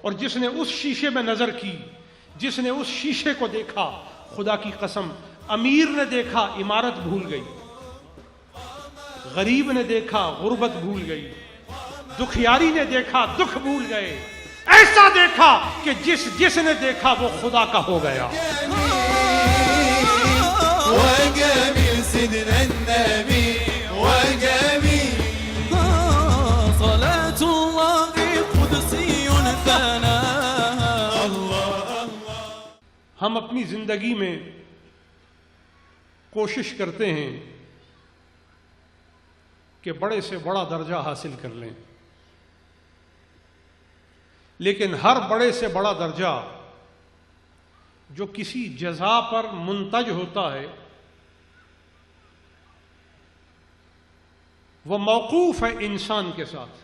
اور جس نے اس شیشے میں نظر کی، جس نے اس شیشے کو دیکھا، خدا کی قسم امیر نے دیکھا عمارت بھول گئی، غریب نے دیکھا غربت بھول گئی، دکھیاری نے دیکھا دکھ بھول گئے، ایسا دیکھا کہ جس نے دیکھا وہ خدا کا ہو گیا۔ وجميل سيدنا النبي وجميل صلاة الله قدسي ثناها الله۔ ہم اپنی زندگی میں کوشش کرتے ہیں کہ بڑے سے بڑا درجہ حاصل کر لیں، لیکن ہر بڑے سے بڑا درجہ جو کسی جزا پر منتج ہوتا ہے وہ موقوف ہے انسان کے ساتھ۔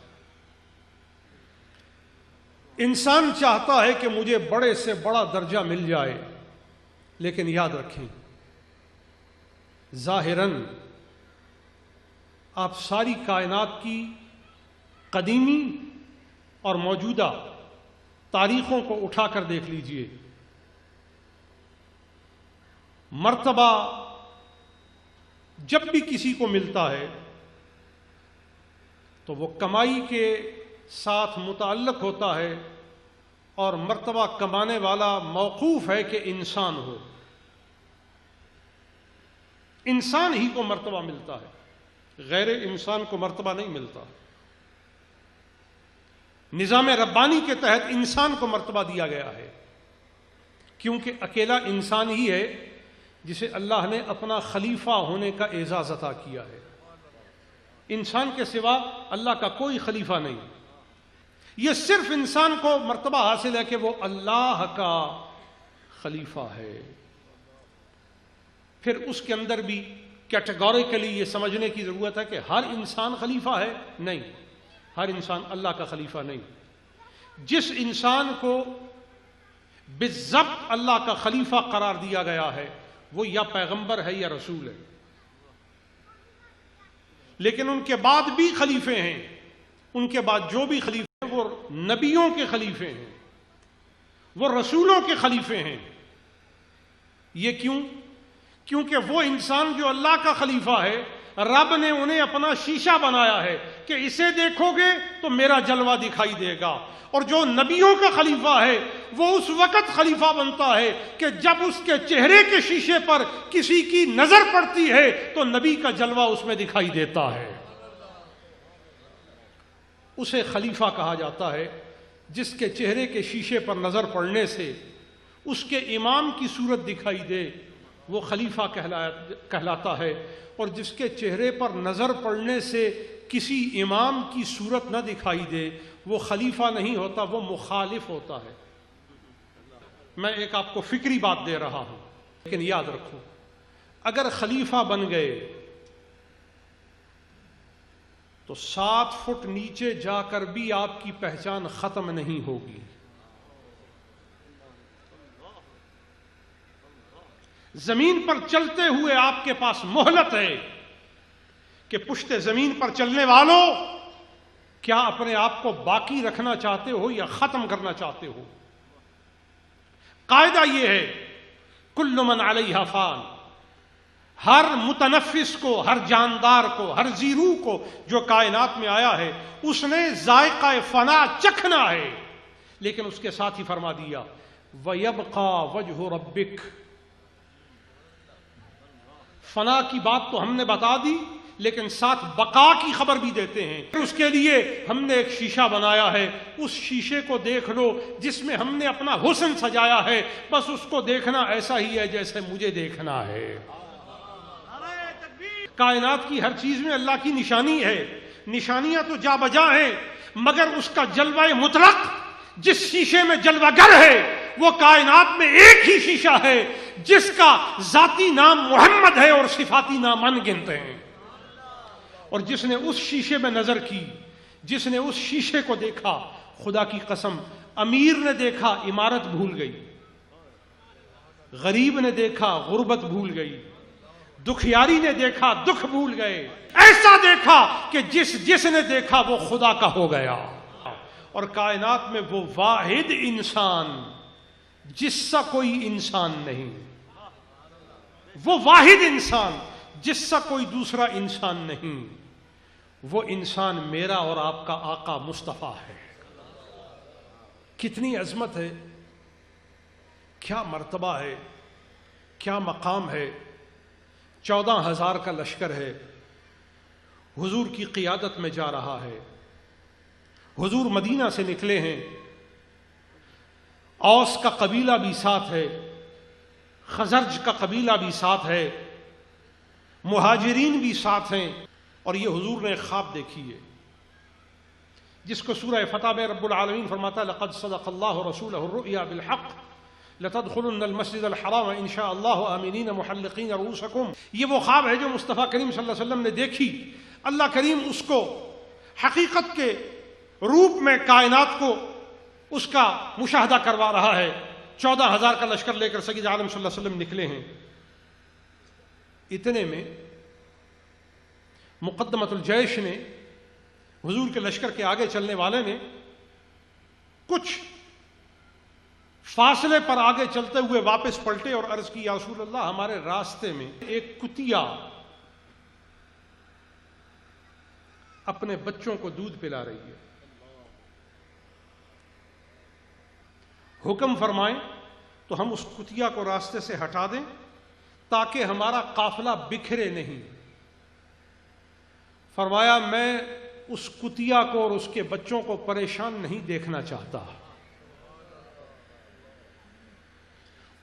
انسان چاہتا ہے کہ مجھے بڑے سے بڑا درجہ مل جائے، لیکن یاد رکھیں ظاہراً آپ ساری کائنات کی قدیمی اور موجودہ تاریخوں کو اٹھا کر دیکھ لیجئے، مرتبہ جب بھی کسی کو ملتا ہے تو وہ کمائی کے ساتھ متعلق ہوتا ہے، اور مرتبہ کمانے والا موقوف ہے کہ انسان ہو، انسان ہی کو مرتبہ ملتا ہے، غیر انسان کو مرتبہ نہیں ملتا۔ نظام ربانی کے تحت انسان کو مرتبہ دیا گیا ہے، کیونکہ اکیلا انسان ہی ہے جسے اللہ نے اپنا خلیفہ ہونے کا اعزاز عطا کیا ہے۔ انسان کے سوا اللہ کا کوئی خلیفہ نہیں، یہ صرف انسان کو مرتبہ حاصل ہے کہ وہ اللہ کا خلیفہ ہے۔ پھر اس کے اندر بھی کیٹیگوریکلی یہ سمجھنے کی ضرورت ہے کہ ہر انسان خلیفہ ہے، نہیں، ہر انسان اللہ کا خلیفہ نہیں۔ جس انسان کو بالضبط اللہ کا خلیفہ قرار دیا گیا ہے وہ یا پیغمبر ہے یا رسول ہے، لیکن ان کے بعد بھی خلیفے ہیں، ان کے بعد جو بھی خلیفے ہیں وہ نبیوں کے خلیفے ہیں، وہ رسولوں کے خلیفے ہیں۔ یہ کیوں؟ کیونکہ وہ انسان جو اللہ کا خلیفہ ہے، رب نے انہیں اپنا شیشہ بنایا ہے کہ اسے دیکھو گے تو میرا جلوہ دکھائی دے گا، اور جو نبیوں کا خلیفہ ہے وہ اس وقت خلیفہ بنتا ہے کہ جب اس کے چہرے کے شیشے پر کسی کی نظر پڑتی ہے تو نبی کا جلوہ اس میں دکھائی دیتا ہے۔ اسے خلیفہ کہا جاتا ہے جس کے چہرے کے شیشے پر نظر پڑنے سے اس کے امام کی صورت دکھائی دے، وہ خلیفہ کہلاتا ہے، اور جس کے چہرے پر نظر پڑنے سے کسی امام کی صورت نہ دکھائی دے وہ خلیفہ نہیں ہوتا، وہ مخالف ہوتا ہے۔ میں ایک آپ کو فکری بات دے رہا ہوں، لیکن یاد رکھو اگر خلیفہ بن گئے تو 7 فٹ نیچے جا کر بھی آپ کی پہچان ختم نہیں ہوگی۔ زمین پر چلتے ہوئے آپ کے پاس مہلت ہے کہ پشت زمین پر چلنے والوں کیا اپنے آپ کو باقی رکھنا چاہتے ہو یا ختم کرنا چاہتے ہو؟ قاعدہ یہ ہے کل من علیہا فان، ہر متنفس کو، ہر جاندار کو، ہر زی روح کو جو کائنات میں آیا ہے اس نے ذائقہ فنا چکھنا ہے، لیکن اس کے ساتھ ہی فرما دیا وَيَبْقَى وَجْهُ رَبِّكَ۔ فنا کی بات تو ہم نے بتا دی، لیکن ساتھ بقا کی خبر بھی دیتے ہیں۔ اس کے لیے ہم نے ایک شیشہ بنایا ہے، اس شیشے کو دیکھ لو جس میں ہم نے اپنا حسن سجایا ہے، بس اس کو دیکھنا ایسا ہی ہے جیسے مجھے دیکھنا ہے۔ کائنات کی ہر چیز میں اللہ کی نشانی ہے، نشانیاں تو جا بجا ہیں، مگر اس کا جلوہ مطلق جس شیشے میں جلوہ گر ہے وہ کائنات میں ایک ہی شیشہ ہے جس کا ذاتی نام محمد ہے اور صفاتی نام ان گنت ہیں۔ اور جس نے اس شیشے میں نظر کی، جس نے اس شیشے کو دیکھا، خدا کی قسم امیر نے دیکھا عمارت بھول گئی، غریب نے دیکھا غربت بھول گئی، دکھیاری نے دیکھا دکھ بھول گئے، ایسا دیکھا کہ جس نے دیکھا وہ خدا کا ہو گیا۔ اور کائنات میں وہ واحد انسان جس سا کوئی انسان نہیں، وہ واحد انسان جس سا کوئی دوسرا انسان نہیں، وہ انسان میرا اور آپ کا آقا مصطفیٰ ہے۔ کتنی عظمت ہے، کیا مرتبہ ہے، کیا مقام ہے۔ 14,000 کا لشکر ہے، حضور کی قیادت میں جا رہا ہے۔ حضور مدینہ سے نکلے ہیں، اوس کا قبیلہ بھی ساتھ ہے، خزرج کا قبیلہ بھی ساتھ ہے، مہاجرین بھی ساتھ ہیں، اور یہ حضور نے ایک خواب دیکھی ہے جس کو سورہ فتح میں رب العالمین فرماتا ہے لقد صدق اللہ رسولہ الرؤیا بالحق لتدخلن المسجد الحرام ان شاء اللہ آمنین محلقین رؤوسکم۔ یہ وہ خواب ہے جو مصطفیٰ کریم صلی اللہ علیہ وسلم نے دیکھی۔ اللہ کریم اس کو حقیقت کے روپ میں کائنات کو اس کا مشاہدہ کروا رہا ہے۔ 14,000 کا لشکر لے کر سید عالم صلی اللہ علیہ وسلم نکلے ہیں۔ اتنے میں مقدمۃ الجیش نے، حضور کے لشکر کے آگے چلنے والے نے، کچھ فاصلے پر آگے چلتے ہوئے واپس پلٹے اور عرض کی یا رسول اللہ ہمارے راستے میں ایک کتیا اپنے بچوں کو دودھ پلا رہی ہے، حکم فرمائیں تو ہم اس کتیا کو راستے سے ہٹا دیں تاکہ ہمارا قافلہ بکھرے نہیں۔ فرمایا میں اس کتیا کو اور اس کے بچوں کو پریشان نہیں دیکھنا چاہتا،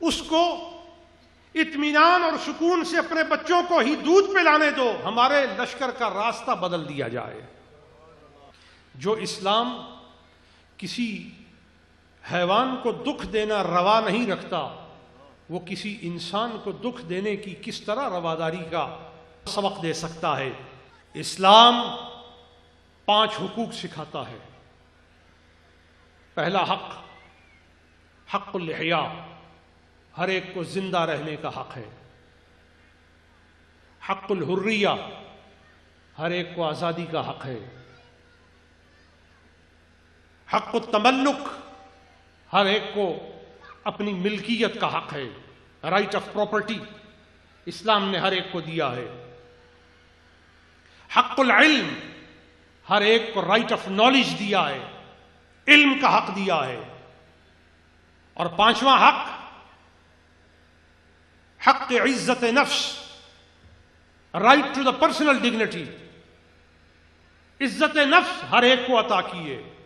اس کو اطمینان اور سکون سے اپنے بچوں کو ہی دودھ پلانے دو، ہمارے لشکر کا راستہ بدل دیا جائے۔ جو اسلام کسی حیوان کو دکھ دینا روا نہیں رکھتا، وہ کسی انسان کو دکھ دینے کی کس طرح رواداری کا سبق دے سکتا ہے۔ اسلام 5 حقوق سکھاتا ہے۔ پہلا حق، حق الاحیاء، ہر ایک کو زندہ رہنے کا حق ہے۔ حق الحریہ، ہر ایک کو آزادی کا حق ہے۔ حق التملک، ہر ایک کو اپنی ملکیت کا حق ہے، رائٹ آف پراپرٹی اسلام نے ہر ایک کو دیا ہے۔ حق العلم، ہر ایک کو رائٹ آف نالج دیا ہے، علم کا حق دیا ہے۔ اور 5واں حق، حق عزت نفس، right to the personal dignity, عزت نفس ہر ایک کو عطا کی ہے۔